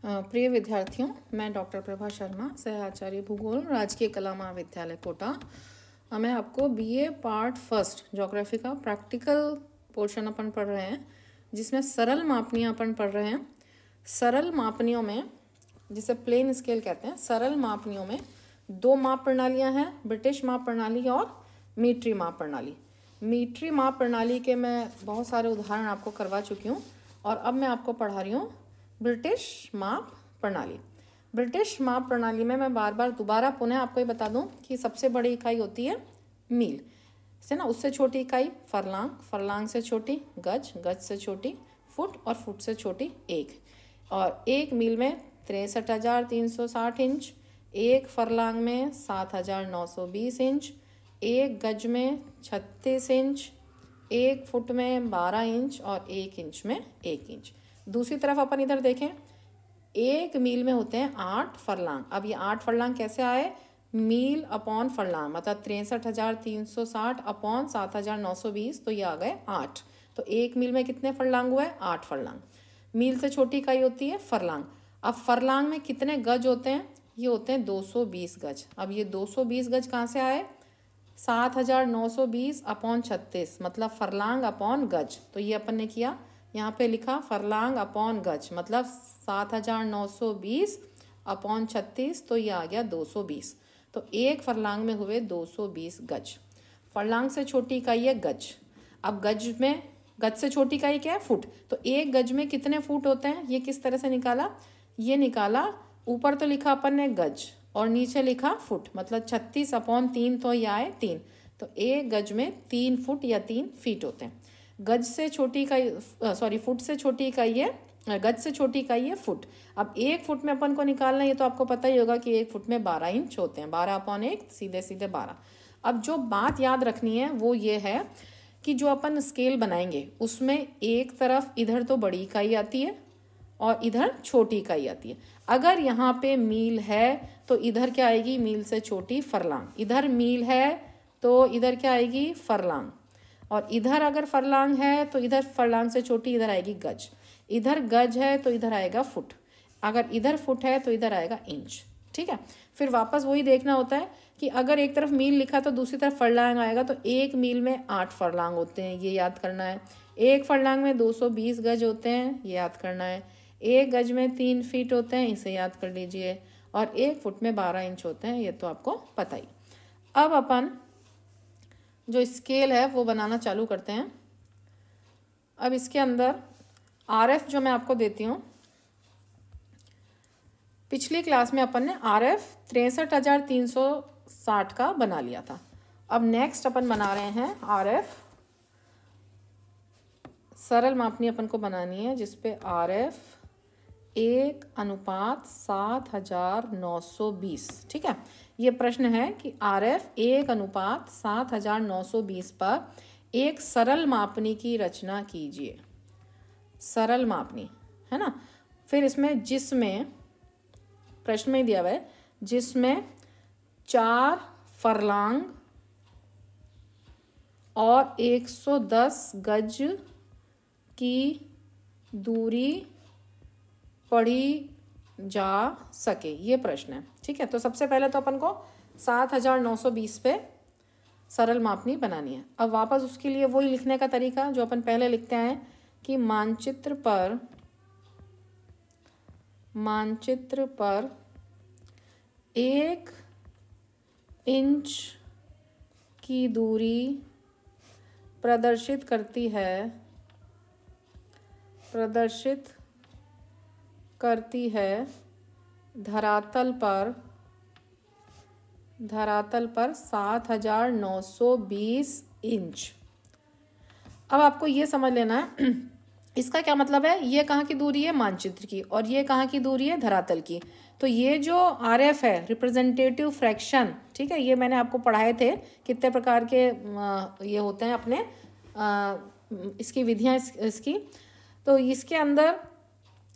प्रिय विद्यार्थियों, मैं डॉक्टर प्रभा शर्मा, सहआचार्य भूगोल, राजकीय कला महाविद्यालय कोटा। मैं आपको बीए पार्ट फर्स्ट ज्योग्राफी का प्रैक्टिकल पोर्शन अपन पढ़ रहे हैं, जिसमें सरल मापनियाँ अपन पढ़ रहे हैं। सरल मापनियों में, जिसे प्लेन स्केल कहते हैं, सरल मापनियों में दो माप प्रणालियाँ हैं, ब्रिटिश माप प्रणाली और मीट्री माप प्रणाली। मीट्री माप प्रणाली के मैं बहुत सारे उदाहरण आपको करवा चुकी हूँ और अब मैं आपको पढ़ा रही हूँ ब्रिटिश माप प्रणाली। ब्रिटिश माप प्रणाली में मैं बार बार दोबारा पुनः आपको ये बता दूं कि सबसे बड़ी इकाई होती है मील से ना, उससे छोटी इकाई फरलांग, फरलांग से छोटी गज, गज से छोटी फुट और फुट से छोटी एक। और एक मील में 63,360 इंच, एक फरलांग में 7,920 इंच, एक गज में 36 इंच, एक फुट में 12 इंच और एक इंच में 1 इंच। दूसरी तरफ अपन इधर देखें, एक मील में होते हैं 8 फरलांग। अब ये 8 फरलांग कैसे आए? मील अपॉन फरलांग, मतलब 63,360 अपॉन 7,920, तो ये आ गए 8। तो एक मील में कितने फरलांग हुए? 8 फरलांग। मील से छोटी इकाई होती है फरलांग। अब फरलांग में कितने गज होते हैं? ये होते हैं 220 गज। अब ये 220 गज कहाँ से आए? 7,920 अपॉन 36, मतलब फरलांग अपॉन गज। तो ये अपन ने किया, यहाँ पे लिखा फरलांग अपॉन गज, मतलब 7,920 अपॉन 36, तो ये आ गया 220। तो एक फरलांग में हुए 220 गज। फरलांग से छोटी इकाई है गज। अब गज में, गज से छोटी इकाई क्या है? फुट। तो एक गज में कितने फुट होते हैं? ये किस तरह से निकाला? ये निकाला, ऊपर तो लिखा अपन ने गज और नीचे लिखा फुट, मतलब 36 अपॉन 3, तो ये आए 3। तो एक गज में 3 फुट या 3 फीट होते हैं। गज से छोटी इकाई, फुट से छोटी इकाई है, गज से छोटी इकाई है फुट। अब एक फुट में अपन को निकालना है, ये तो आपको पता ही होगा कि एक फुट में 12 इंच होते हैं। 12 अपॉन 1 सीधे सीधे 12। अब जो बात याद रखनी है वो ये है कि जो अपन स्केल बनाएंगे उसमें एक तरफ इधर तो बड़ी इकाई आती है और इधर छोटी इकाई आती है। अगर यहाँ पे मील है तो इधर क्या आएगी? मील से छोटी फरलांग। इधर मील है तो इधर क्या आएगी? फरलांग। और इधर अगर फरलांग है तो इधर फरलांग से छोटी इधर आएगी गज। इधर गज है तो इधर आएगा फुट। अगर इधर फुट है तो इधर आएगा इंच। ठीक है, फिर वापस वही देखना होता है कि अगर एक तरफ मील लिखा तो दूसरी तरफ फरलांग आएगा। तो एक मील में 8 फरलांग होते हैं, ये याद करना है। एक फरलांग में 220 गज होते हैं, ये याद करना है। एक गज में 3 फीट होते हैं, इसे याद कर लीजिए। और एक फुट में 12 इंच होते हैं, ये तो आपको पता ही। अब अपन जो स्केल है वो बनाना चालू करते हैं। अब इसके अंदर RF जो मैं आपको देती हूँ, पिछली क्लास में अपन ने RF 63,360 का बना लिया था। अब नेक्स्ट अपन बना रहे हैं RF सरल मापनी अपन को बनानी है, जिसपे RF 1:7,920। ठीक है, ये प्रश्न है कि RF 1:7,920 पर एक सरल मापनी की रचना कीजिए। सरल मापनी है ना। फिर इसमें जिसमें, प्रश्न में दिया हुआ है, जिसमें 4 फरलांग और 110 गज की दूरी पढ़ी जा सके, ये प्रश्न है। ठीक है, तो सबसे पहले तो अपन को 7,920 पे सरल मापनी बनानी है। अब वापस उसके लिए वही लिखने का तरीका जो अपन पहले लिखते हैं कि मानचित्र पर 1 इंच की दूरी प्रदर्शित करती है धरातल पर 7,920 इंच। अब आपको ये समझ लेना है इसका क्या मतलब है। ये कहाँ की दूरी है? मानचित्र की। और ये कहाँ की दूरी है? धरातल की। तो ये जो RF है, रिप्रेजेंटेटिव फ्रैक्शन, ठीक है, ये मैंने आपको पढ़ाए थे कितने प्रकार के ये होते हैं अपने इसकी विधियाँ इसकी। तो इसके अंदर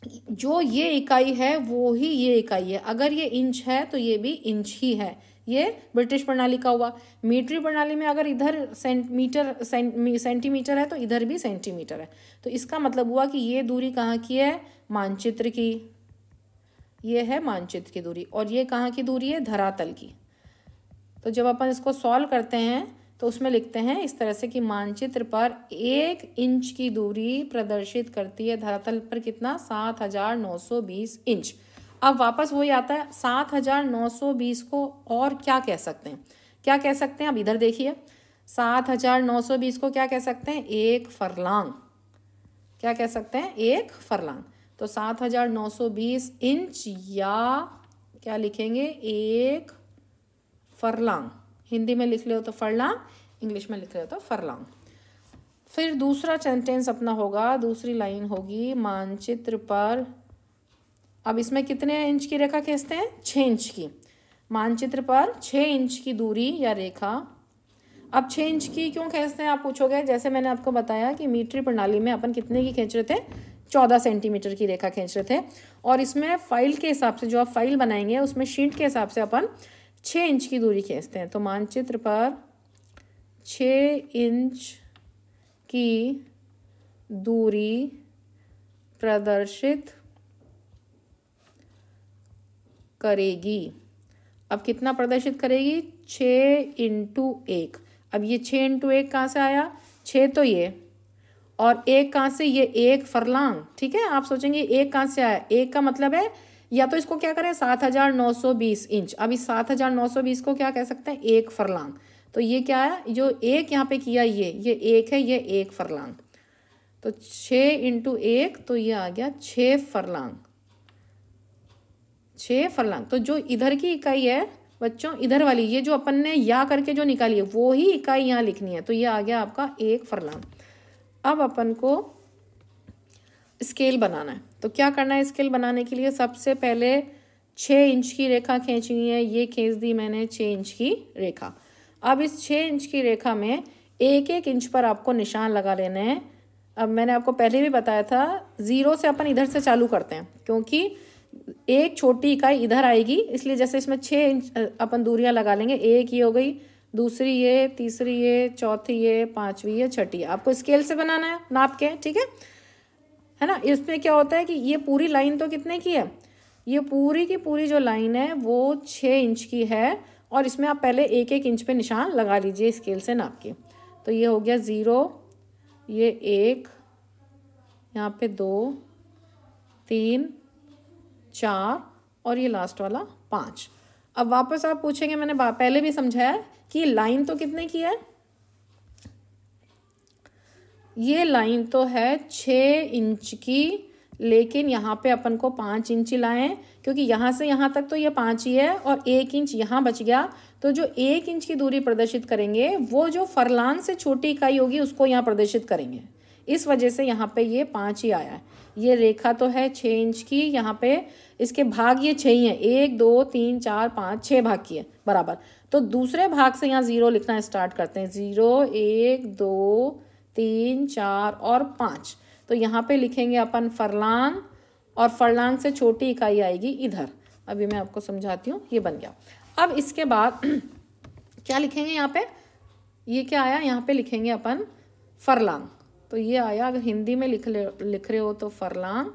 जो ये इकाई है वो ही ये इकाई है। अगर ये इंच है तो ये भी इंच ही है। ये ब्रिटिश प्रणाली का हुआ। मीट्री प्रणाली में अगर इधर सेंटीमीटर है तो इधर भी सेंटीमीटर है। तो इसका मतलब हुआ कि ये दूरी कहाँ की है? मानचित्र की। ये है मानचित्र की दूरी, और ये कहाँ की दूरी है, धरातल की। तो जब अपन इसको सॉल्व करते हैं तो उसमें लिखते हैं इस तरह से कि मानचित्र पर 1 इंच की दूरी प्रदर्शित करती है धरातल पर कितना, 7920 इंच। अब वापस वही आता है 7920 को और क्या कह सकते हैं, क्या कह सकते हैं, अब इधर देखिए 7920 को क्या कह सकते हैं, एक फरलांग। क्या कह सकते हैं, एक फरलांग। तो 7920 इंच या क्या लिखेंगे, एक फरलांग। हिंदी में लिख रहे हो तो फरलांग, इंग्लिश में लिख रहे हो तो फरलांग। फिर दूसरा सेंटेंस अपना होगा, दूसरी लाइन होगी, मानचित्र पर, अब इसमें कितने इंच की रेखा खींचते हैं, 6 इंच की। मानचित्र पर 6 इंच की दूरी या रेखा। अब 6 इंच की क्यों खींचते हैं आप पूछोगे, जैसे मैंने आपको बताया कि मीट्रिक प्रणाली में अपन कितने की खींच रहे थे, 14 सेंटीमीटर की रेखा खींच रहे थे। और इसमें फाइल के हिसाब से, जो आप फाइल बनाएंगे उसमें शीट के हिसाब से अपन 6 इंच की दूरी खींचते हैं। तो मानचित्र पर 6 इंच की दूरी प्रदर्शित करेगी। अब कितना प्रदर्शित करेगी, 6 इंटू 1। अब ये 6 इंटू 1 कहाँ से आया, 6 तो ये, और 1 कहाँ से, ये 1 फरलांग। ठीक है, आप सोचेंगे 1 कहाँ से आया, 1 का मतलब है, या तो इसको क्या करें 7920 इंच। अब इस 7920 को क्या कह सकते हैं, 1 फरलांग। तो ये क्या है, जो 1 यहाँ पे किया, ये 1 है, ये 1 फरलांग। तो 6 इंटू 1 तो ये आ गया 6 फरलांग, 6 फरलांग। तो जो इधर की इकाई है बच्चों, इधर वाली, ये जो अपन ने या करके जो निकाली है वो ही इकाई यहाँ लिखनी है। तो ये आ गया आपका 1 फरलांग। अब अपन को स्केल बनाना है। तो क्या करना है, स्केल बनाने के लिए सबसे पहले 6 इंच की रेखा खींचनी है। ये खींच दी मैंने 6 इंच की रेखा। अब इस 6 इंच की रेखा में 1-1 इंच पर आपको निशान लगा लेने हैं। अब मैंने आपको पहले भी बताया था, 0 से अपन इधर से चालू करते हैं, क्योंकि एक छोटी इकाई इधर आएगी, इसलिए जैसे इसमें 6 इंच अपन दूरियां लगा लेंगे। एक ये हो गई, दूसरी ये, तीसरी ये, चौथी ये, पांचवी ये, छठी। आपको स्केल से बनाना है, नाप के, ठीक है ना। इसमें क्या होता है कि ये पूरी लाइन तो कितने की है, ये पूरी की पूरी जो लाइन है वो 6 इंच की है, और इसमें आप पहले 1-1 इंच पे निशान लगा लीजिए स्केल से नाप के। तो ये हो गया 0, ये 1, यहाँ पे 2, 3, 4, और ये लास्ट वाला 5। अब वापस आप पूछेंगे, मैंने पहले भी समझाया कि लाइन तो कितने की है, ये लाइन तो है 6 इंच की, लेकिन यहाँ पे अपन को 5 इंच लाए, क्योंकि यहाँ से यहाँ तक तो ये 5 ही है, और 1 इंच यहाँ बच गया। तो जो 1 इंच की दूरी प्रदर्शित करेंगे वो जो फरलांग से छोटी इकाई होगी उसको यहाँ प्रदर्शित करेंगे। इस वजह से यहाँ पे ये 5 ही आया है। ये रेखा तो है 6 इंच की, यहाँ पे इसके भाग ये 6 ही हैं, 1 2 3 4 5 6 भाग की है बराबर। तो दूसरे भाग से यहाँ 0 लिखना स्टार्ट करते हैं। 0 1 2 3 4 और 5। तो यहाँ पे लिखेंगे अपन फरलांग, और फरलांग से छोटी इकाई आएगी इधर। अभी मैं आपको समझाती हूँ, ये बन गया। अब इसके बाद क्या लिखेंगे यहाँ पे, ये क्या आया, यहाँ पे लिखेंगे अपन फरलांग। तो ये आया, अगर हिंदी में लिख रहे हो तो फरलांग,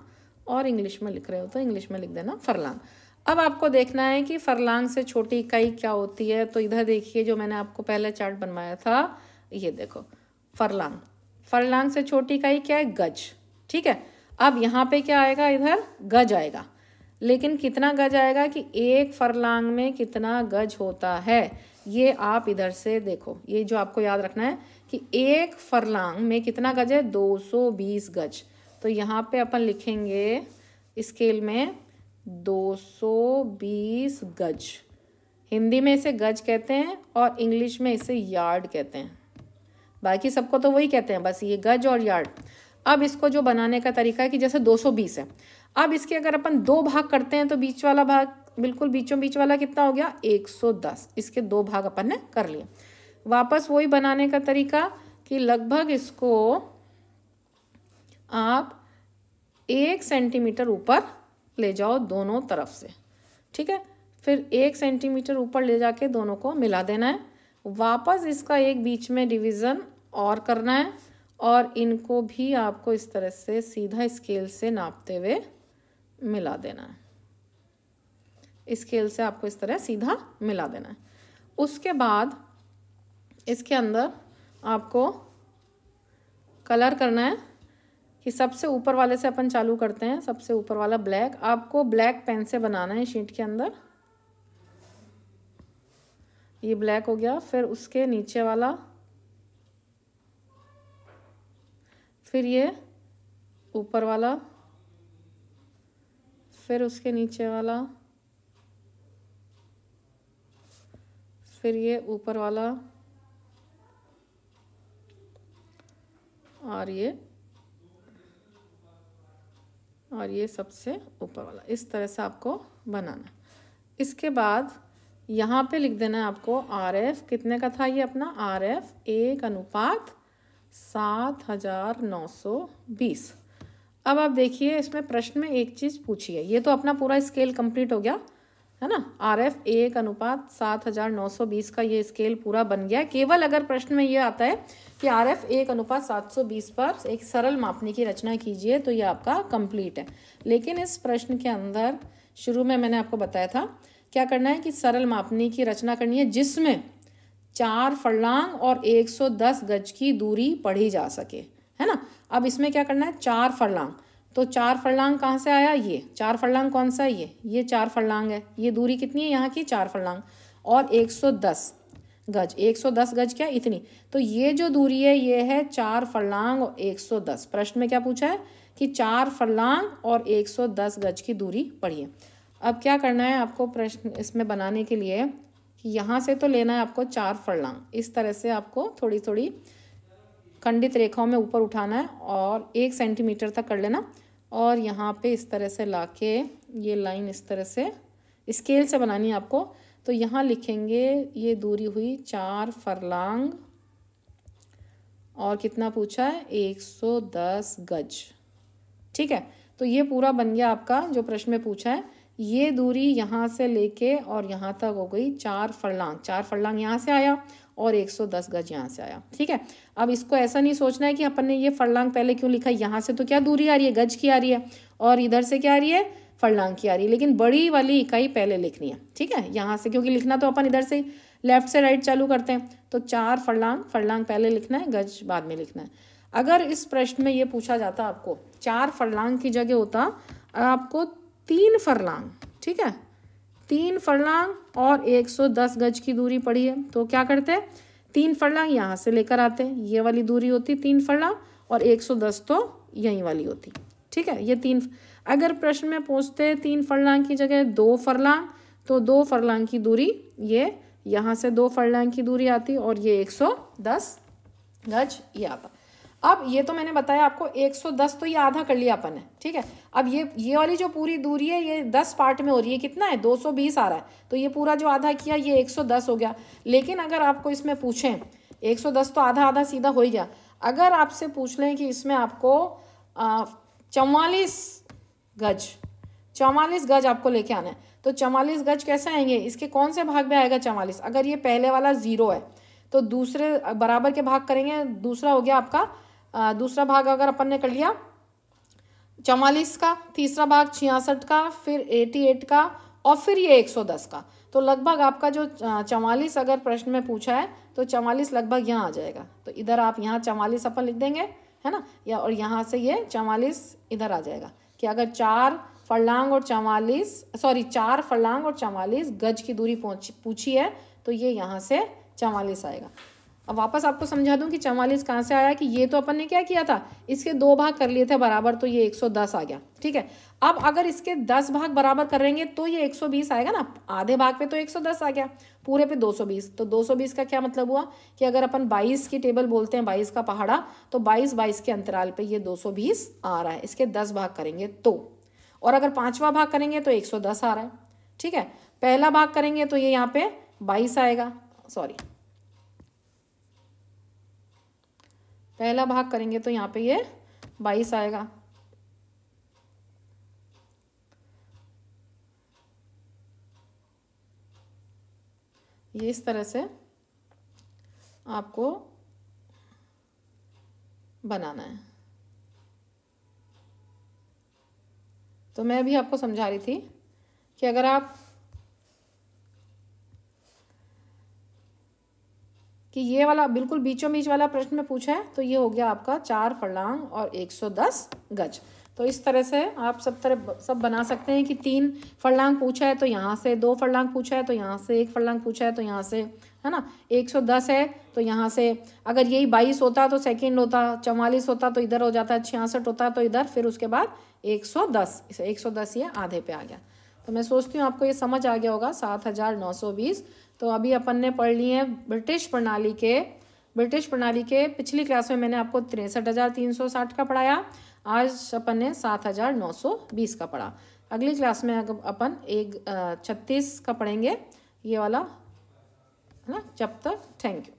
और इंग्लिश में लिख रहे हो तो इंग्लिश में लिख देना फरलांग। अब आपको देखना है कि फरलांग से छोटी इकाई क्या होती है। तो इधर देखिए, जो मैंने आपको पहले चार्ट बनवाया था, ये देखो फरलांग। फरलांग से छोटी इकाई क्या है, गज। ठीक है, अब यहाँ पे क्या आएगा, इधर गज आएगा। लेकिन कितना गज आएगा, कि 1 फरलांग में कितना गज होता है, ये आप इधर से देखो। ये जो आपको याद रखना है कि 1 फरलांग में कितना गज है, 220 गज। तो यहाँ पे अपन लिखेंगे स्केल में 220 गज। हिंदी में इसे गज कहते हैं और इंग्लिश में इसे यार्ड कहते हैं। बाकी सबको तो वही कहते हैं, बस ये गज और यार्ड। अब इसको जो बनाने का तरीका है कि जैसे 220 है, अब इसके अगर अपन 2 भाग करते हैं तो बीच वाला भाग, बिल्कुल बीचों बीच वाला कितना हो गया, 110। इसके 2 भाग अपन ने कर लिए। वापस वही बनाने का तरीका कि लगभग इसको आप 1 सेंटीमीटर ऊपर ले जाओ दोनों तरफ से। ठीक है, फिर 1 सेंटीमीटर ऊपर ले जाके दोनों को मिला देना है। वापस इसका एक बीच में डिवीज़न और करना है, और इनको भी आपको इस तरह से सीधा स्केल से नापते हुए मिला देना है। स्केल से आपको इस तरह सीधा मिला देना है। उसके बाद इसके अंदर आपको कलर करना है कि सबसे ऊपर वाले से अपन चालू करते हैं। सबसे ऊपर वाला ब्लैक, आपको ब्लैक पेन से बनाना है शीट के अंदर। ये ब्लैक हो गया। फिर उसके नीचे वाला, फिर ये ऊपर वाला, फिर उसके नीचे वाला, फिर ये ऊपर वाला और ये सबसे ऊपर वाला। इस तरह से आपको बनाना। इसके बाद यहाँ पे लिख देना है आपको RF कितने का था ये अपना RF 1:7920। अब आप देखिए इसमें प्रश्न में एक चीज़ पूछी है। ये तो अपना पूरा स्केल कंप्लीट हो गया है ना। RF 1:7920 का ये स्केल पूरा बन गया। केवल अगर प्रश्न में ये आता है कि RF 1:720 पर एक सरल मापनी की रचना कीजिए तो ये आपका कंप्लीट है। लेकिन इस प्रश्न के अंदर शुरू में मैंने आपको बताया था क्या करना है कि सरल मापनी की रचना करनी है जिसमें 4 फर्लांग और 110 गज की दूरी पढ़ी जा सके, है ना। अब इसमें क्या करना है 4 फर्लांग, तो 4 फर्लांग कहाँ से आया, ये 4 फर्लांग कौन सा है, ये 4 फर्लांग है। ये दूरी कितनी है यहाँ की 4 फर्लांग, और 110 गज, 110 गज क्या इतनी, तो ये जो दूरी है ये है 4 फर्लांग और 110। प्रश्न में क्या पूछा है कि 4 फर्लांग और 110 गज की दूरी पढ़िए। अब क्या करना है आपको प्रश्न इसमें बनाने के लिए कि यहाँ से तो लेना है आपको 4 फर्लांग, इस तरह से आपको थोड़ी थोड़ी खंडित रेखाओं में ऊपर उठाना है और 1 सेंटीमीटर तक कर लेना, और यहाँ पे इस तरह से लाके ये लाइन इस तरह से स्केल से बनानी है आपको। तो यहाँ लिखेंगे ये दूरी हुई 4 फर्लांग और कितना पूछा है 110 गज, ठीक है। तो ये पूरा बन गया आपका जो प्रश्न में पूछा है। ये दूरी यहाँ से लेके और यहाँ तक हो गई 4 फर्लांग, 4 फर्लांग यहाँ से आया और 110 गज यहाँ से आया, ठीक है। अब इसको ऐसा नहीं सोचना है कि अपन ने ये फर्लांग पहले क्यों लिखा, यहाँ से तो क्या दूरी आ रही है गज की आ रही है, और इधर से क्या आ रही है फर्लांग की आ रही है, लेकिन बड़ी वाली इकाई पहले लिखनी है, ठीक है। यहाँ से क्योंकि लिखना तो अपन इधर से लेफ्ट से राइट चालू करते हैं, तो 4 फर्लांग, फर्लांग पहले लिखना है, गज बाद में लिखना है। अगर इस प्रश्न में ये पूछा जाता आपको 4 फर्लांग की जगह होता आपको 3 फर्लांग, ठीक है, 3 फर्लांग और 110 गज की दूरी पड़ी है, तो क्या करते हैं 3 फर्लांग यहाँ से लेकर आते हैं, ये वाली दूरी होती 3 फर्लांग, और 110 तो यही वाली होती, ठीक है। ये 3, अगर प्रश्न में पूछते 3 फर्लांग की जगह 2 फर्लांग, तो 2 फर्लांग की दूरी ये यहाँ से 2 फर्लांग की दूरी आती और ये 110 गज ये आता। अब ये तो मैंने बताया आपको 110, तो ये आधा कर लिया अपन ने, ठीक है। अब ये वाली जो पूरी दूरी है ये 10 पार्ट में हो रही है, कितना है 220 आ रहा है, तो ये पूरा जो आधा किया ये 110 हो गया। लेकिन अगर आपको इसमें पूछें 110 तो आधा आधा सीधा हो ही गया। अगर आपसे पूछ लें कि इसमें आपको 44 गज आपको लेके आना है, तो 44 गज कैसे आएंगे, इसके कौन से भाग में आएगा 44, अगर ये पहले वाला 0 है तो दूसरे बराबर के भाग करेंगे, दूसरा हो गया आपका दूसरा भाग अगर अपन ने कर लिया 44 का, तीसरा भाग 66 का, फिर 88 का, और फिर ये 110 का, तो लगभग आपका जो 44 अगर प्रश्न में पूछा है तो 44 लगभग यहाँ आ जाएगा। तो इधर आप यहाँ 44 अपन लिख देंगे, है ना, या और यहाँ से ये 44 इधर आ जाएगा कि अगर 4 फर्लांग और 44 गज की दूरी पूछी है तो ये यहाँ से 44 आएगा। अब वापस आपको समझा दूं कि 44 कहाँ से आया, कि ये तो अपन ने क्या किया था इसके 2 भाग कर लिए थे बराबर, तो ये 110 आ गया, ठीक है। अब अगर इसके 10 भाग बराबर करेंगे तो ये 120 आएगा ना, आधे भाग पे तो 110 आ गया, पूरे पे 220, तो 220 का क्या मतलब हुआ कि अगर अपन 22 की टेबल बोलते हैं 22 का पहाड़ा, तो 22 के अंतराल पे ये 220 आ रहा है। इसके 10 भाग करेंगे तो, और अगर 5वां भाग करेंगे तो 110 आ रहा है, ठीक है। पहला भाग करेंगे तो ये यहाँ पे 22 आएगा, सॉरी पहला भाग करेंगे तो यहाँ पे ये 22 आएगा, ये इस तरह से आपको बनाना है। तो मैं भी आपको समझा रही थी कि अगर आप कि ये वाला बिल्कुल बीचों बीच वाला प्रश्न में पूछा है, तो ये हो गया आपका 4 फर्लांग और 110 गज। तो इस तरह से आप सब बना सकते हैं कि 3 फर्लांग पूछा है तो यहाँ से 2 फर्लांग पूछा है तो यहाँ से 1 फर्लांग पूछा है तो यहाँ से, है ना, 110 है तो यहाँ से, अगर यही 22 होता तो सेकंड होता, 44 होता तो इधर हो जाता, 66 होता तो इधर, फिर उसके बाद 110, इसे 110 ये आधे पे आ गया। तो मैं सोचती हूँ आपको ये समझ आ गया होगा 7920। तो अभी अपन ने पढ़ लिए हैं ब्रिटिश प्रणाली के पिछली क्लास में मैंने आपको 63,360 का पढ़ाया, आज अपन ने 7,920 का पढ़ा। अगली क्लास में अपन 36 का पढ़ेंगे, ये वाला, है ना। जब तक थैंक यू।